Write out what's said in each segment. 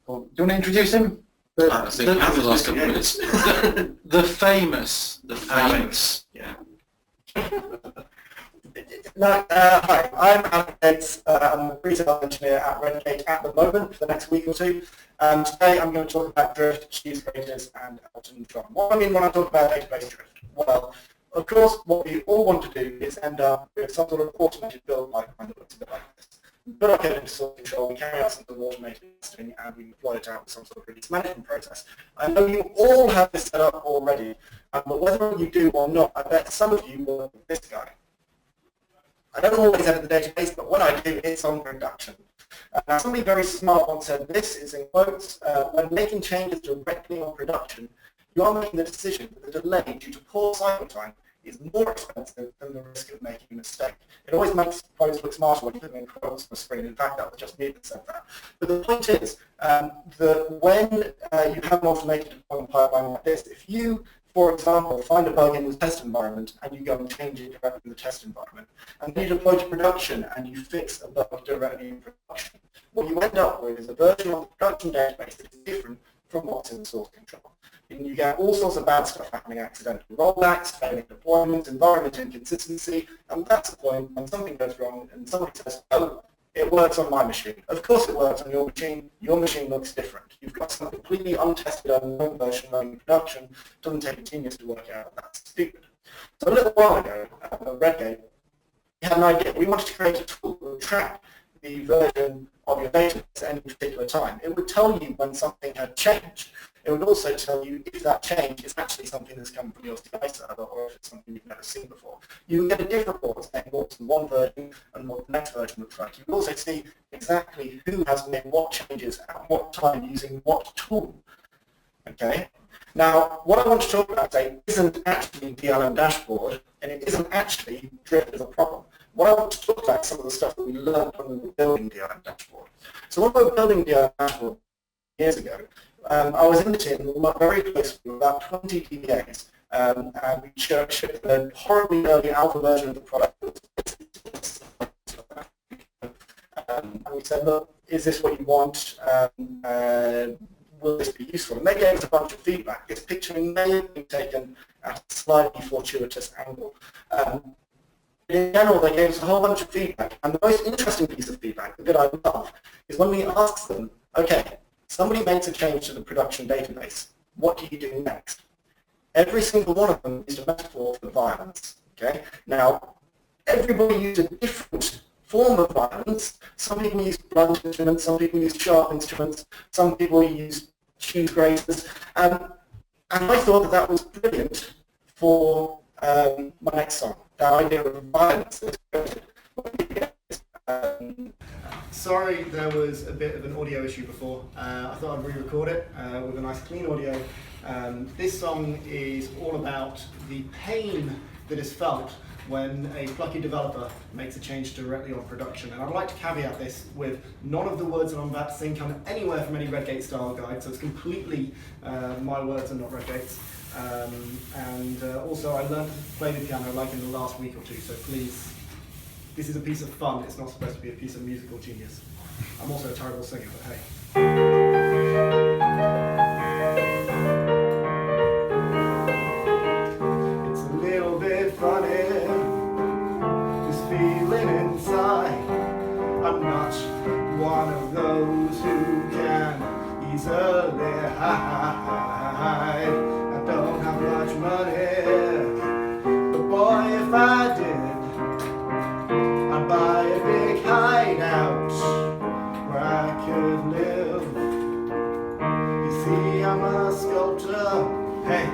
Or, do you want to introduce him? I think I have the last couple of minutes. The famous. Yeah. Hi, I'm Alan Gates. I'm a retail engineer at Redgate at the moment for the next week or two. Today I'm going to talk about drift, cheese graters, and Elton John. What do I mean when I talk about database drift? Well, of course, what we all want to do is end up with some sort of automated build pipeline that looks a bit like this. We put our code into source control, we carry out some sort of automated testing, and we deploy it out with some sort of release management process. I know you all have this set up already, but whether you do or not, I bet some of you will look at this guy. I don't always edit the database, but when I do, it's on production. Now, somebody very smart once said this, is in quotes, when making changes directly on production, you are making the decision that the delay due to poor cycle time is more expensive than the risk of making a mistake. It always makes quotes look smarter when you put them in quotes on the screen. In fact, that was just me that said that. But the point is that when you have an automated deployment pipeline like this, if you, for example, find a bug in the test environment and you go and change it directly in the test environment, and then you deploy to production and you fix a bug directly in production, what you end up with is a version of the production database that is different from what's in source control. And you get all sorts of bad stuff happening, accidental rollbacks, failing deployments, environment inconsistency, and that's the point when something goes wrong and somebody says, oh, it works on my machine. Of course it works on your machine. Your machine looks different. You've got some completely untested, unknown version running in production. It doesn't take a genius to work out that's stupid. So a little while ago, at Redgate, we had an idea. We wanted to create a tool that would track the version of your database at any particular time. It would tell you when something had changed. It would also tell you if that change is actually something that's come from your CI server or if it's something you've never seen before. You can get a different report saying what's in one version and what the next version looks like. You can also see exactly who has made what changes at what time using what tool. Okay? Now, what I want to talk about today isn't actually the DLM dashboard, and it isn't actually drift as a problem. What I want to talk about is some of the stuff that we learned when we were building DLM dashboard. So when we were building DLM dashboard years ago, I was in the team and we worked very closely with about 20 DBAs, and we shipped a horribly early alpha version of the product. And we said, look, is this what you want? Will this be useful? And they gave us a bunch of feedback. This picture may have been taken at a slightly fortuitous angle. In general, they gave us a whole bunch of feedback. And the most interesting piece of feedback, the bit I love, is when we asked them, okay, somebody makes a change to the production database. What do you do next? Every single one of them is a metaphor for violence. Okay? Now, everybody uses a different form of violence. Some people use blunt instruments, some people use sharp instruments, some people use cheese graters. And I thought that was brilliant for my next song. That idea of violence. Sorry, there was a bit of an audio issue before. I thought I'd re-record it with a nice clean audio. This song is all about the pain that is felt when a plucky developer makes a change directly on production. And I'd like to caveat this with none of the words that I'm about to sing come anywhere from any Redgate style guide, so it's completely my words and not Redgate's. Also I learned to play the piano like in the last week or two, so please, this is a piece of fun, it's not supposed to be a piece of musical genius. I'm also a terrible singer, but hey. It's a little bit funny, this feeling inside. I'm not one of those who can easily hide. I don't have much money, but boy, if I did, I'd buy a big hideout where I could live. You see, I'm a sculptor, hey,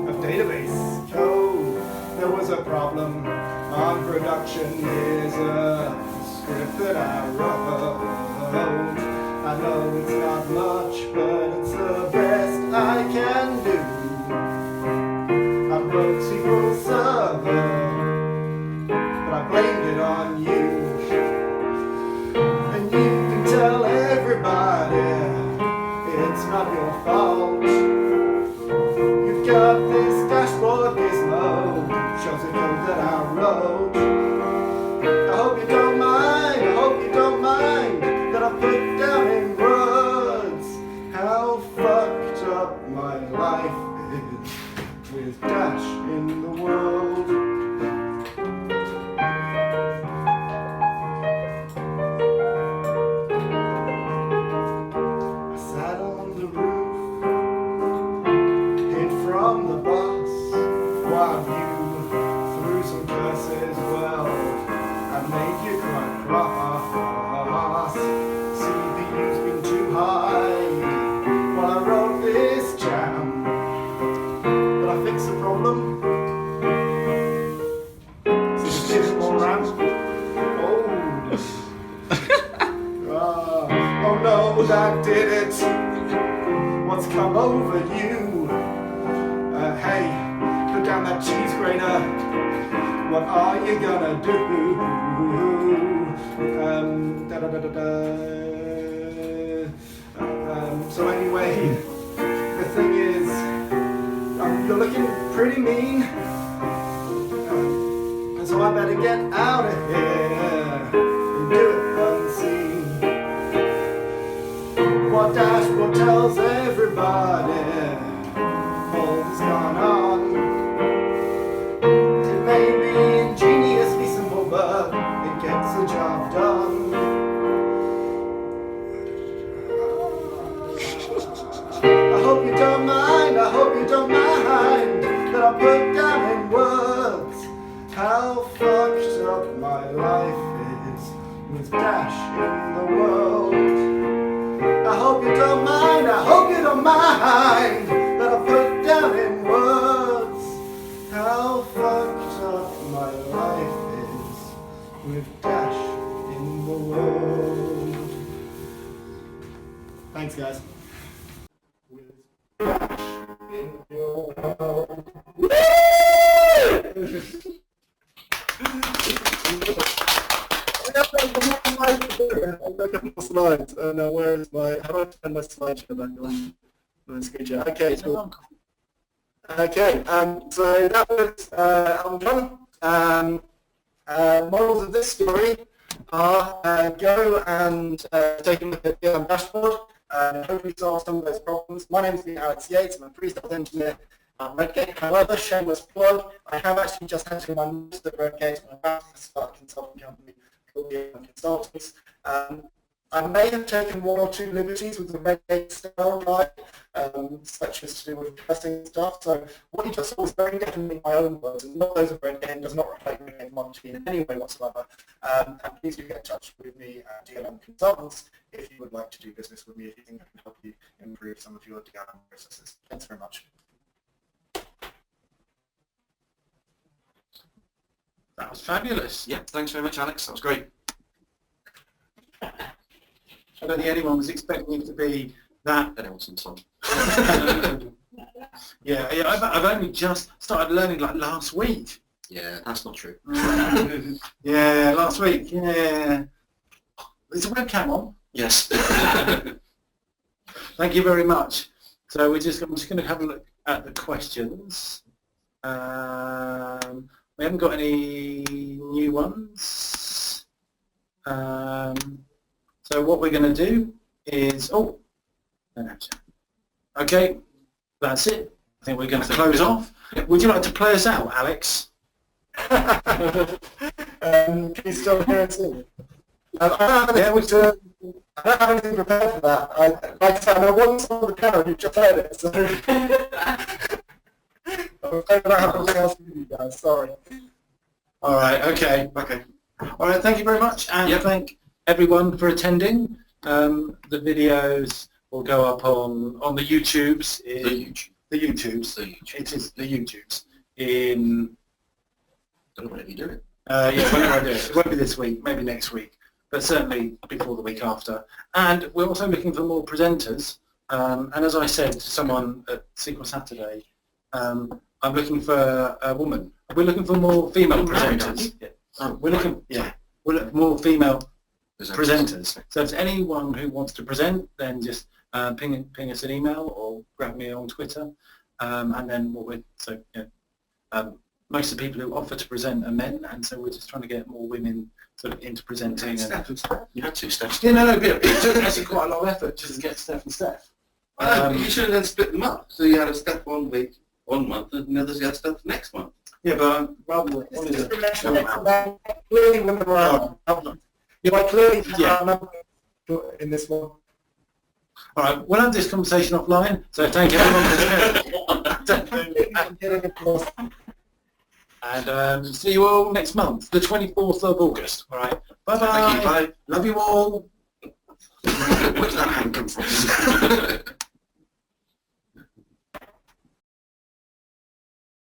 of database code. There was a problem on production. Here's a script that I wrote. I know it's not much, but it's the best I can do. I wrote SQL Server, but I blamed it on you. And you can tell everybody it's not your fault. You've got this dashboard gizmo, shows the code that I wrote. I hope you don't mind that I put down in words it? What's come over you? Hey, put down that cheese grater. What are you gonna do? So anyway, the thing is, you're looking pretty mean, and so I better get out of here and do it unseen. What dashboard tells everybody all's gone on. It may be ingeniously simple, but it gets the job done. I hope you don't mind, I hope you don't mind that I put down in words how fucked up my life is with Dash in the world. I hope you don't mind, I hope you don't mind that I put down in words how fucked up my life is with Dash in the world. Thanks, guys. In your world. I'll make up more slides. Where is my? How do I turn my slideshow back on? Okay, cool. Okay, so that was Elton John. Morals of this story are go and take a look at the dashboard and hopefully solve some of those problems. My name is Alex Yates. I'm a pre-sales engineer at Redgate. However, shameless plug, I have actually just had to my notes at Redgate. I'm about to start a consulting company called the Consultants. I may have taken one or two liberties with the Redgate style guide, such as to do with testing stuff. So what you just saw was very definitely my own words, and not those of Redgate, does not reflect Redgate monarchy in any way whatsoever. And please do get in touch with me at DLM Consultants if you would like to do business with me, if you think I can help you improve some of your DLM processes. Thanks very much. That was fabulous. Yeah, thanks very much, Alex. That was great. I don't think anyone was expecting it to be that. An Elton song. Yeah, I've only just started learning like last week. Yeah, that's not true. Yeah, last week. Yeah. Is the webcam on? Yes. Thank you very much. So I'm just going to have a look at the questions. We haven't got any new ones. So what we're going to do is, okay, that's it. I think we're going to close off. Would you like to play us out, Alex? Can you still hear and see? I don't have anything prepared for that. Like I said, I wasn't on the camera, you just heard it, so I'm afraid I don't have anything else to do, guys, sorry. All right, okay. All right, thank you very much, and thank everyone for attending. The videos will go up on the YouTubes. The YouTubes. It is the YouTubes. In... Don't know whenever you do it. Yeah, whenever I do it. It won't be this week, maybe next week, but certainly before the week after. And we're also looking for more presenters. And as I said to someone at SQL Saturday, I'm looking for a woman. We're looking for more female presenters. We're looking for more female presenters. So if there's anyone who wants to present, then just ping us an email or grab me on Twitter. And then most of the people who offer to present are men, and so we're just trying to get more women sort of into presenting. You had two Stephs. Yeah, no, but it took actually quite a lot of effort just to get Steph and Steph. You should have then split them up. So you had a Steph 1 week, 1 month, and the others you had Steph next month. Yeah, but rather than Clearly women are clearly in this one. All right, we'll have this conversation offline, so thank everyone for and see you all next month, the 24th of August. All right, bye-bye. Thank you, bye. Love you all. Where's that hand come from?